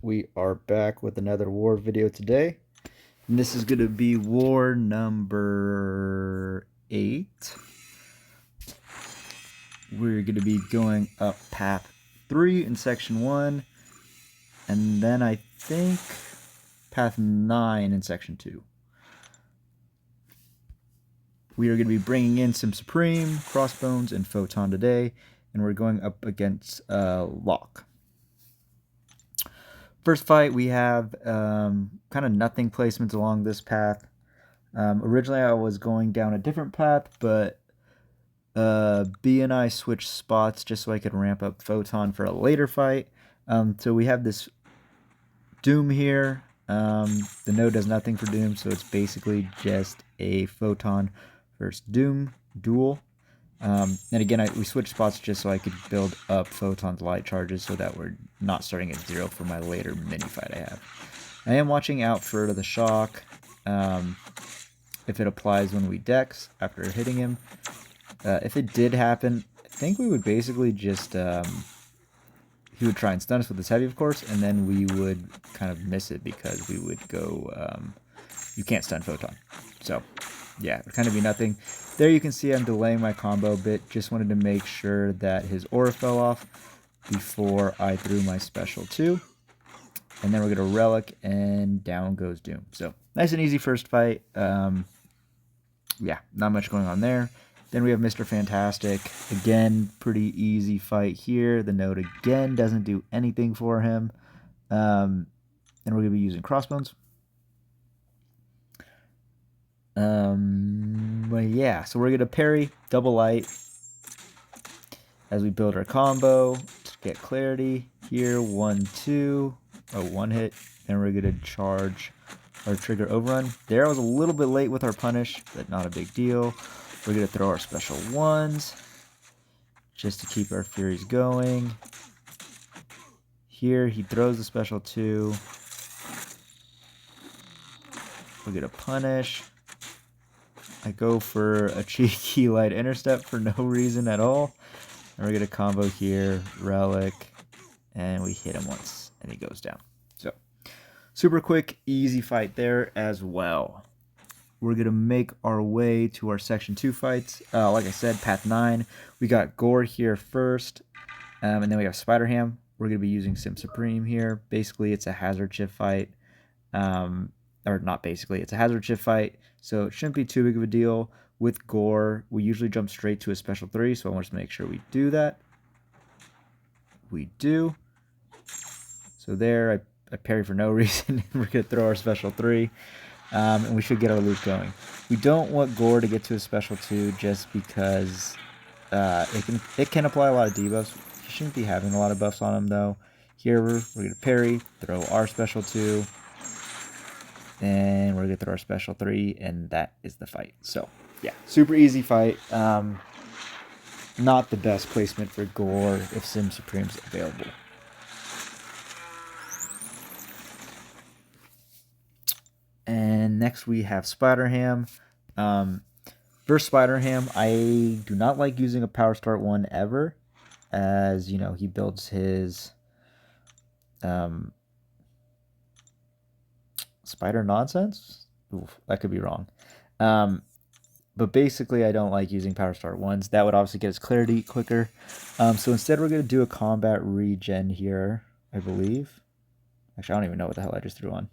We are back with another war video today. And this is going to be war number 8. We're going to be going up path 3 in section 1. And then I think path 9 in section 2. We are going to be bringing in Sym Supreme, Crossbones, and Photon today. And we're going up against LOXC. First fight, we have kind of nothing placements along this path. Originally, I was going down a different path, but B and I switched spots just so I could ramp up Photon for a later fight. So we have this Doom here. The node does nothing for Doom, so it's basically just a Photon versus Doom duel. And again, we switched spots just so I could build up Photon's light charges so that we're not starting at 0 for my later mini fight I have. I am watching out for the shock if it applies when we dex after hitting him. If it did happen, I think we would basically just he would try and stun us with his heavy, of course, and then we would kind of miss it because we would go you can't stun Photon. So yeah, it would kind of be nothing. There you can see I'm delaying my combo a bit. Just wanted to make sure that his aura fell off before I threw my special 2. And then we're going to relic, and down goes Doom. So nice and easy first fight. Yeah, not much going on there. Then we have Mr. Fantastic. Again, pretty easy fight here. The node again doesn't do anything for him. And we're going to be using Crossbones. But yeah, so we're going to parry, double light as we build our combo to get clarity. Here, 1, 2, oh, 1 hit, and we're going to charge our trigger overrun. There I was a little bit late with our punish, but not a big deal. We're going to throw our special 1s just to keep our furies going. Here, he throws the special 2. We're going to punish. I go for a cheeky light intercept for no reason at all. And we're going to combo here, relic, and we hit him once, and he goes down. So, super quick, easy fight there as well. We're going to make our way to our section 2 fights. Like I said, path 9. We got Gorr here first, and then we have Spider-Ham. We're going to be using Sym Supreme here. Basically, it's a hazard shift fight. Or not basically, it's a hazard shift fight, so it shouldn't be too big of a deal. With Gorr, we usually jump straight to a special 3, so I want to make sure we do that. We do. So there, I parry for no reason. We're going to throw our special 3, and we should get our loop going. We don't want Gorr to get to a special 2 just because it can apply a lot of debuffs. He shouldn't be having a lot of buffs on him, though. Here, we're going to parry, throw our special 2. And we're going to throw our special 3, and that is the fight. So, yeah, super easy fight. Not the best placement for Gorr if Sym Supreme's available. And next we have Spider-Ham. First Spider-Ham, I do not like using a Power Start 1 ever, as, you know, he builds his spider nonsense? Oof, that could be wrong. But basically, I don't like using Power Start 1s. That would obviously get us clarity quicker. So instead, we're going to do a combat regen here, I believe. Actually, I don't even know what the hell I just threw on.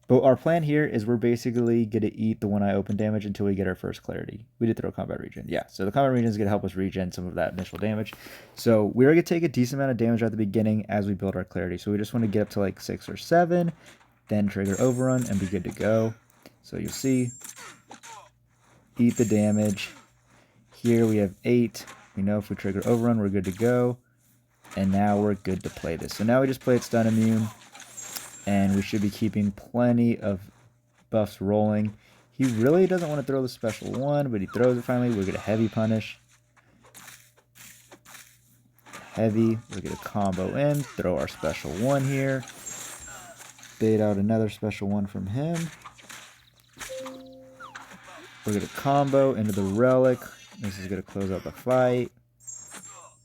But our plan here is we're basically going to eat the 1-eye open damage until we get our first clarity. We did throw combat regen. Yeah, so the combat regen is going to help us regen some of that initial damage. So we're going to take a decent amount of damage at the beginning as we build our clarity. So we just want to get up to like 6 or 7, then trigger overrun and be good to go. So you'll see, eat the damage. Here we have 8. We know if we trigger overrun, we're good to go. And now we're good to play this. So now we just play it stun immune. And we should be keeping plenty of buffs rolling. He really doesn't want to throw the special 1, but he throws it finally. We're going to heavy punish. Heavy. We're going to combo in. Throw our special 1 here. Bait out another special 1 from him. We're going to combo into the relic. This is going to close out the fight.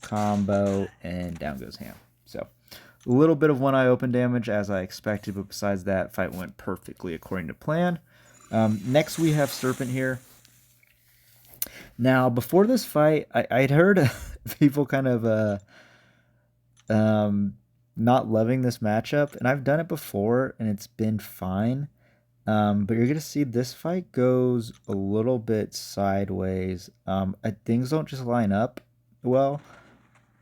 Combo, and down goes Ham. So a little bit of one eye open damage as I expected, but besides that, fight went perfectly according to plan. Next we have Serpent here. Now, before this fight, I'd heard people kind of not loving this matchup, and I've done it before, and it's been fine. But you're gonna see this fight goes a little bit sideways. Things don't just line up well,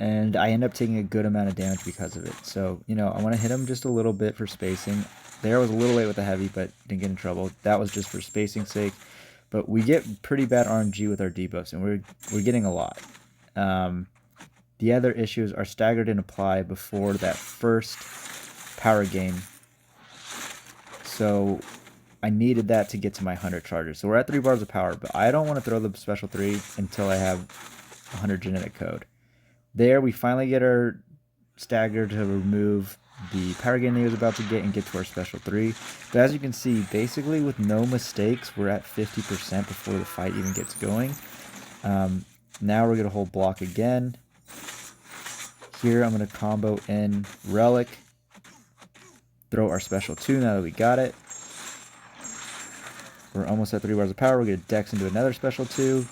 and I end up taking a good amount of damage because of it. So, you know, I want to hit him just a little bit for spacing. There I was a little late with the heavy, but didn't get in trouble. That was just for spacing's sake. But we get pretty bad RNG with our debuffs, and we're getting a lot. The other issues are staggered and apply before that first power gain. So I needed that to get to my 100 charges. So we're at 3 bars of power, but I don't want to throw the special 3 until I have 100 genetic code. There we finally get our stagger to remove the power gain that he was about to get and get to our special 3. But as you can see, basically with no mistakes, we're at 50% before the fight even gets going. Now we're going to hold block again. Here I'm going to combo in Relic, throw our special 2 now that we got it. We're almost at 3 bars of power. We're going to Dex into another special 2.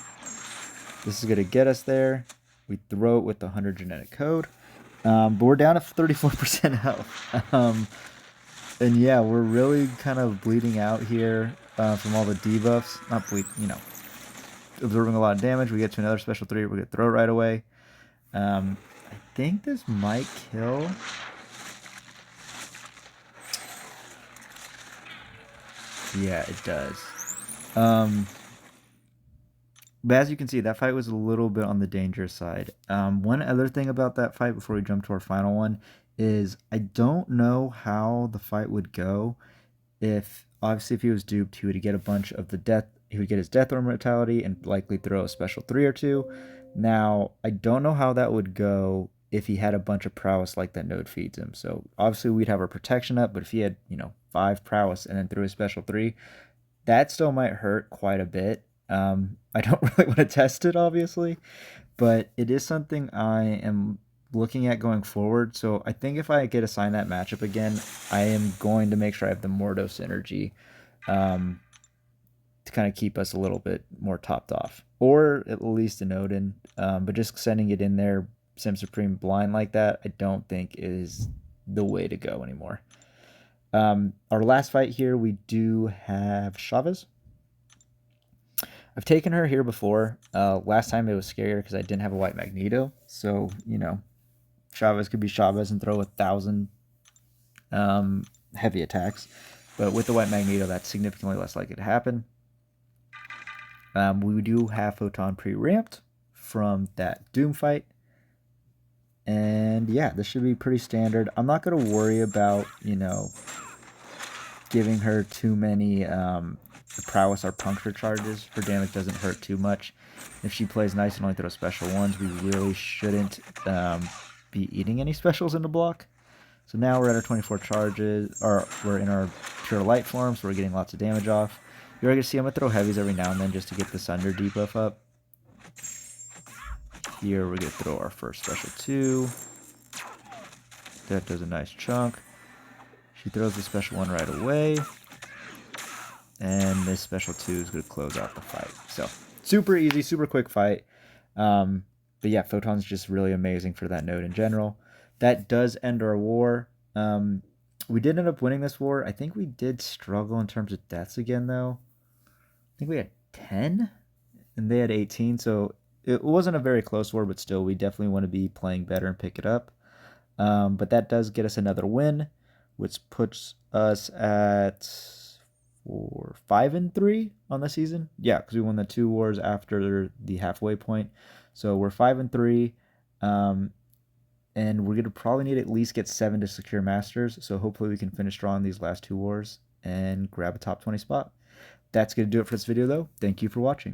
This is going to get us there. We throw it with the 100 genetic code. But we're down to 34% health. And yeah, we're really kind of bleeding out here from all the debuffs. Not bleed, you know, absorbing a lot of damage. We get to another special 3. We're going to throw it right away. I think this might kill. Yeah, it does. But as you can see, that fight was a little bit on the dangerous side. One other thing about that fight before we jump to our final one is I don't know how the fight would go if, obviously, if he was duped, he would get a bunch of the death. He would get his death or mortality and likely throw a special 3 or 2. Now, I don't know how that would go if he had a bunch of prowess like that node feeds him. So obviously we'd have our protection up, but if he had, you know, 5 prowess and then threw a special 3, that still might hurt quite a bit. I don't really want to test it, obviously, but it is something I am looking at going forward. So I think if I get assigned that matchup again, I am going to make sure I have the Mordo synergy to kind of keep us a little bit more topped off, or at least an Odin. But just sending it in there, Sym Supreme blind like that, I don't think is the way to go anymore. Our last fight here, we do have Chavez. I've taken her here before. Last time it was scarier because I didn't have a white Magneto. So, you know, Chavez could be Chavez and throw 1,000 heavy attacks. But with the white Magneto, that's significantly less likely to happen. We do have Photon pre-ramped from that Doom fight. And yeah, this should be pretty standard. I'm not going to worry about, you know, giving her too many prowess or puncture charges. Her damage doesn't hurt too much. If she plays nice and only throws special 1s, we really shouldn't be eating any specials in the block. So now we're at our 24 charges, or we're in our pure light form, so we're getting lots of damage off. You're going to see I'm going to throw heavies every now and then just to get the Sunder debuff up. Here we're going to throw our first special 2. That does a nice chunk. She throws the special 1 right away. And this special 2 is going to close out the fight. So, super easy, super quick fight. But yeah, Photon's just really amazing for that node in general. That does end our war. We did end up winning this war. I think we did struggle in terms of deaths again, though. I think we had 10, and they had 18. So, it wasn't a very close war, but still, we definitely want to be playing better and pick it up. But that does get us another win, which puts us at 5-3 on the season. Yeah, because we won the 2 wars after the halfway point. So we're 5-3. And we're going to probably need to at least get 7 to secure Masters. So hopefully we can finish strong these last 2 wars and grab a top 20 spot. That's going to do it for this video, though. Thank you for watching.